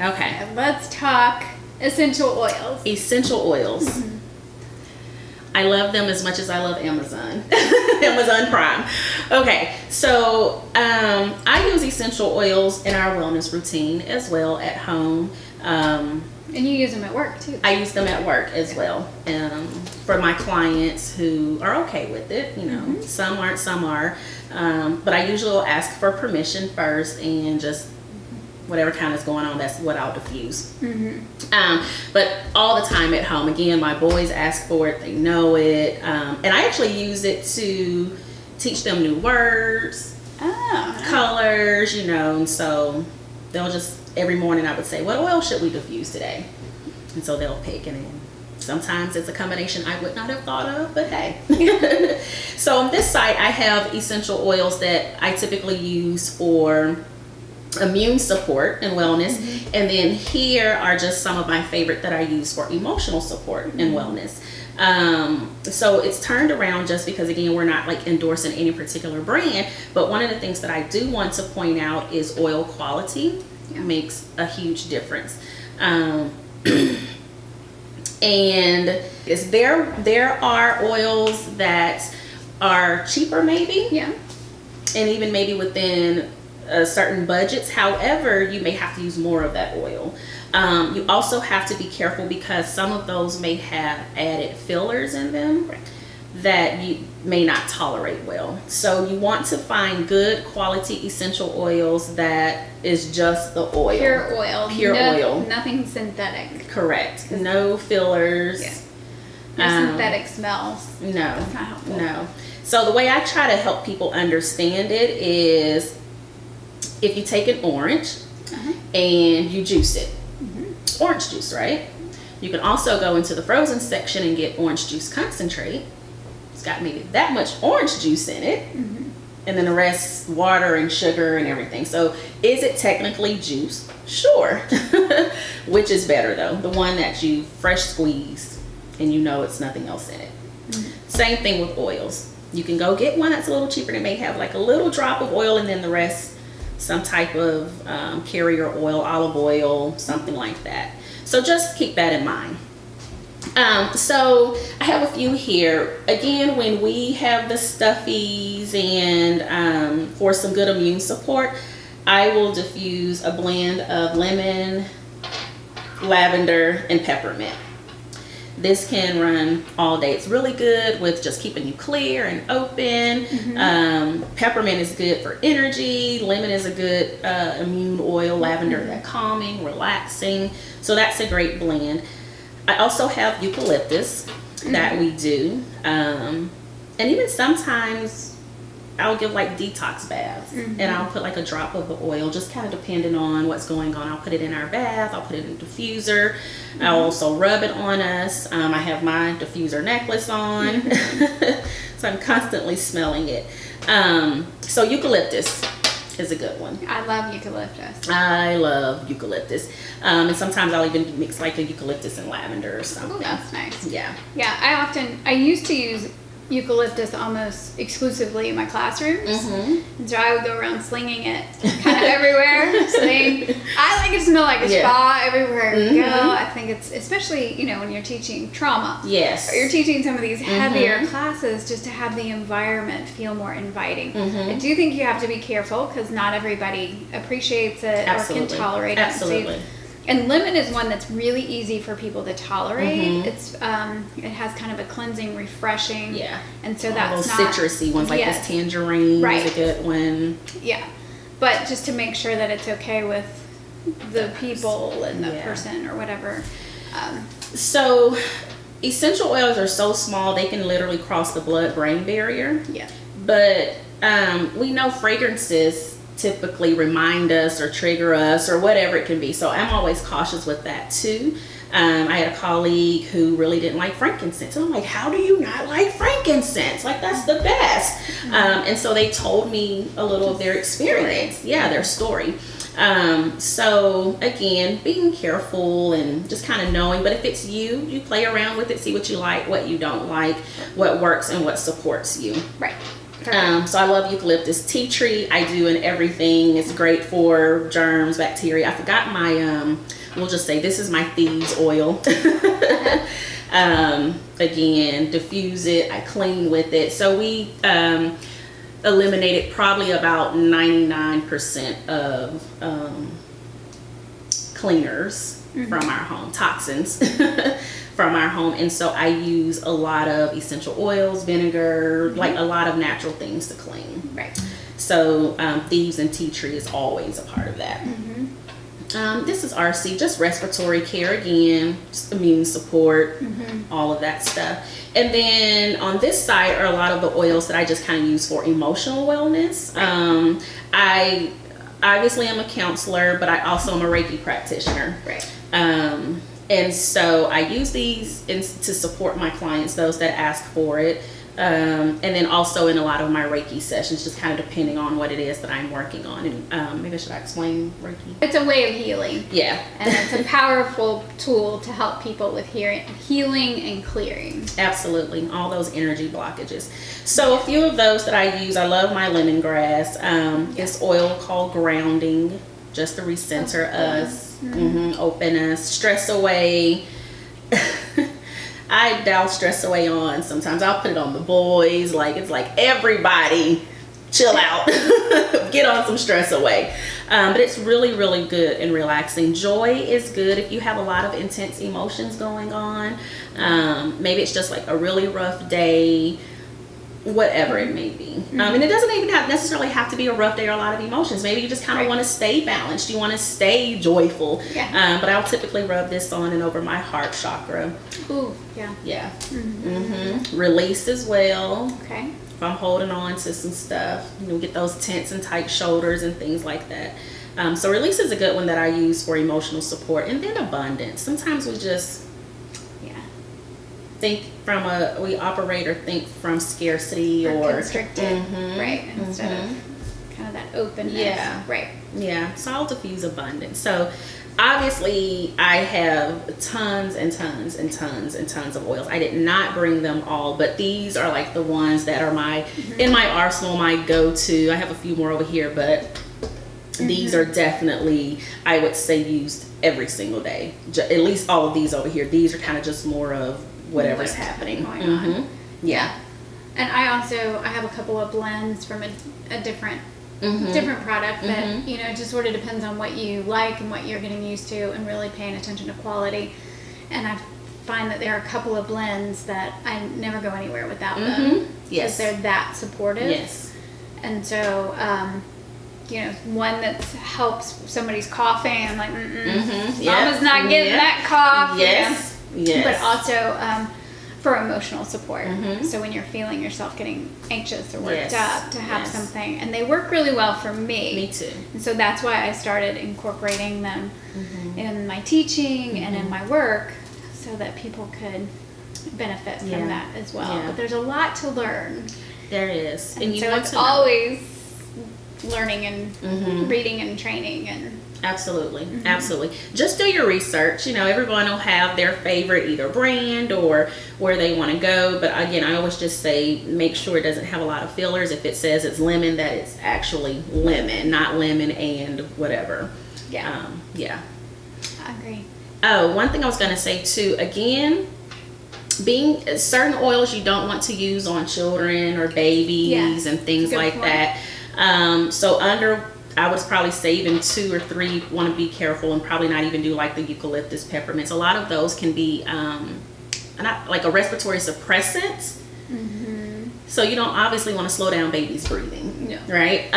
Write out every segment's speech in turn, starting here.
Okay. And let's talk essential oils. Essential oils. I love them as much as I love Amazon. Amazon Prime. Okay, so I use essential oils in our wellness routine as well at home. And you use them at work too. I use them at work as well. For my clients who are okay with it, you know, some aren't, some are. But I usually will ask for permission first, and just whatever kind is going on, that's what I'll diffuse. But all the time at home, again, my boys ask for it, they know it. And I actually use it to teach them new words, colors, you know, and so they'll just, every morning I would say, what oil should we diffuse today? And so they'll pick, and then sometimes it's a combination I would not have thought of, but hey. So on this site, I have essential oils that I typically use for immune support and wellness, and then here are just some of my favorite that I use for emotional support and wellness. So it's turned around just because, again, we're not like endorsing any particular brand, but one of the things that I do want to point out is oil quality makes a huge difference. And is there are oils that are cheaper maybe, and even maybe within certain budgets. However, you may have to use more of that oil. You also have to be careful because some of those may have added fillers in them that you may not tolerate well. So you want to find good quality essential oils that is just the oil. Pure oil. Pure oil. Nothing synthetic. Correct. No fillers. No synthetic smells. No. That's not helpful. No. So the way I try to help people understand it is, if you take an orange and you juice it, orange juice, right? You can also go into the frozen section and get orange juice concentrate. It's got maybe that much orange juice in it, and then the rest water and sugar and everything. So is it technically juice? Sure. Which is better though? The one that you fresh squeeze and you know it's nothing else in it. Same thing with oils. You can go get one that's a little cheaper and it may have like a little drop of oil, and then the rest some type of carrier oil, olive oil, something like that. So just keep that in mind. So I have a few here. Again, when we have the stuffies and for some good immune support, I will diffuse a blend of lemon, lavender, and peppermint. This can run all day. It's really good with just keeping you clear and open. Peppermint is good for energy. Lemon is a good immune oil. Lavender, that calming, relaxing. So that's a great blend. I also have eucalyptus that we do. And even sometimes I'll give like detox baths, and I'll put like a drop of the oil, just kind of depending on what's going on. I'll put it in our bath, I'll put it in the diffuser. I'll also rub it on us. I have my diffuser necklace on, so I'm constantly smelling it. So eucalyptus is a good one. I love eucalyptus. I love eucalyptus. And sometimes I'll even mix like a eucalyptus and lavender or something. Oh, that's nice. Yeah. Yeah, I used to use eucalyptus almost exclusively in my classrooms. And so I would go around slinging it kind of everywhere. I like it to smell like a spa everywhere you go. I think it's, especially, you know, when you're teaching trauma. Yes. Or you're teaching some of these heavier classes, just to have the environment feel more inviting. I do think you have to be careful because not everybody appreciates it or can tolerate it. Absolutely. And lemon is one that's really easy for people to tolerate. It's it has kind of a cleansing, refreshing. And so all that's those not citrusy ones, like this tangerine is a good one. But just to make sure that it's okay with the people and the person or whatever. So essential oils are so small they can literally cross the blood-brain barrier. But we know fragrances typically remind us or trigger us or whatever it can be. So I'm always cautious with that too. I had a colleague who really didn't like frankincense. And I'm like, how do you not like frankincense? Like, that's the best. And so they told me a little of their experience. Their story. So again, being careful and just kind of knowing, but if it's you play around with it, see what you like, what you don't like, what works and what supports you. So I love eucalyptus tea tree. I do in everything. It's great for germs, bacteria. I forgot my, we'll just say this is my thieves oil. Again, diffuse it, I clean with it. So we eliminated probably about 99% of cleaners from our home, toxins from our home. And so I use a lot of essential oils, vinegar, like a lot of natural things to clean. Right. So thieves and tea tree is always a part of that. This is RC, just respiratory care again, just immune support, all of that stuff. And then on this side are a lot of the oils that I just kind of use for emotional wellness. I obviously am a counselor, but I also am a Reiki practitioner. Right. And so I use these to support my clients, those that ask for it. And then also in a lot of my Reiki sessions, just kind of depending on what it is that I'm working on. And maybe should I explain Reiki? It's a way of healing. Yeah. And it's a powerful tool to help people with healing and clearing. Absolutely. All those energy blockages. So a few of those that I use, I love my lemongrass. This oil called grounding, just to recenter us, open us, stress away. I douse stress away on. Sometimes I'll put it on the boys. Like, it's like, everybody chill out. Get on some stress away. But it's really, really good and relaxing. Joy is good if you have a lot of intense emotions going on. Maybe it's just like a really rough day, whatever it may be. And it doesn't even necessarily have to be a rough day or a lot of emotions. Maybe you just kind of want to stay balanced. You want to stay joyful. But I'll typically rub this on and over my heart chakra. Ooh, yeah. Yeah. Release as well. Okay. If I'm holding on to some stuff, get those tense and tight shoulders and things like that. So release is a good one that I use for emotional support. And then abundance. Sometimes we just think we operate or think from scarcity or constricted, right? Instead of kind of that openness. Yeah. Right. Yeah. So I'll diffuse abundance. So obviously I have tons and tons and tons and tons of oils. I did not bring them all, but these are like the ones that are in my arsenal, my go-to. I have a few more over here, but these are definitely, I would say, used every single day. At least all of these over here. These are kind of just more of whatever's happening. Going on. Yeah. And I have a couple of blends from a different product that, it just sort of depends on what you like and what you're getting used to and really paying attention to quality. And I find that there are a couple of blends that I never go anywhere without them. Yes. Because they're that supportive. Yes. And so, one that helps somebody's coughing, I'm like, Mama's not getting that cough. Yes. Yes. But also for emotional support. So when you're feeling yourself getting anxious or worked up, to have something. And they work really well for me. Me too. And so that's why I started incorporating them in my teaching and in my work so that people could benefit from that as well. Yeah. But there's a lot to learn. There is. And so it's always learning and reading and training and absolutely. Just do your research. Everyone will have their favorite either brand or where they want to go, but again, I always just say make sure it doesn't have a lot of fillers. If it says it's lemon, that it's actually lemon, not lemon and whatever. I agree. Oh, one thing I was going to say too, again, being certain oils you don't want to use on children or babies and things like that. So I would probably say even 2 or 3 want to be careful and probably not even do like the eucalyptus peppermints. A lot of those can be not like a respiratory suppressant. So you don't obviously want to slow down babies' breathing, right?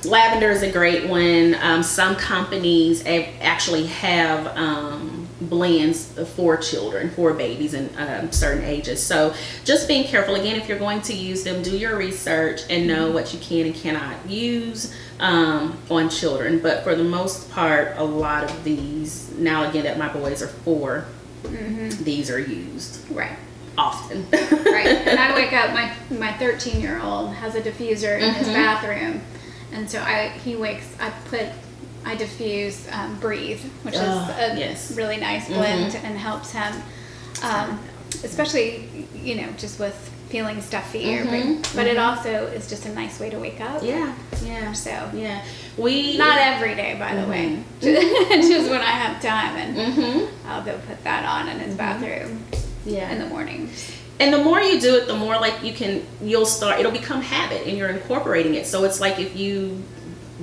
Lavender is a great one. Some companies actually have blends for children, for babies in certain ages. So just being careful. Again, if you're going to use them, do your research and know what you can and cannot use on children. But for the most part, a lot of these, now again that my boys are 4, these are used often. And I wake up, my 13-year-old has a diffuser in his bathroom, and so I diffuse Breathe, which is a really nice blend and helps him especially, you know, just with feeling stuffy. But it also is just a nice way to wake up. Yeah. So we not every day, by the way, just when I have time, and I'll go put that on in his bathroom. In the morning. And the more you do it, the more like it'll become habit, and you're incorporating it. So it's like if you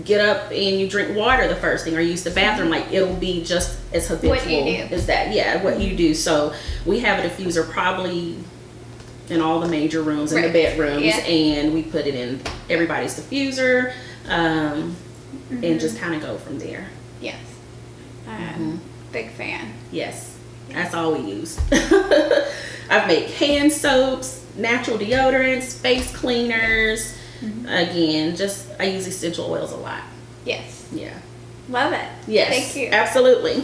get up and you drink water the first thing, or use the bathroom, like it'll be just as habitual as that. What you do. So we have a diffuser probably in all the major rooms, in the bedrooms, and we put it in everybody's diffuser, and just kind of go from there. Yes. Big fan. Yes. That's all we use. I've made hand soaps, natural deodorants, face cleaners. Again, I use essential oils a lot. Yes. Yeah. Love it. Yes. Thank you. Absolutely.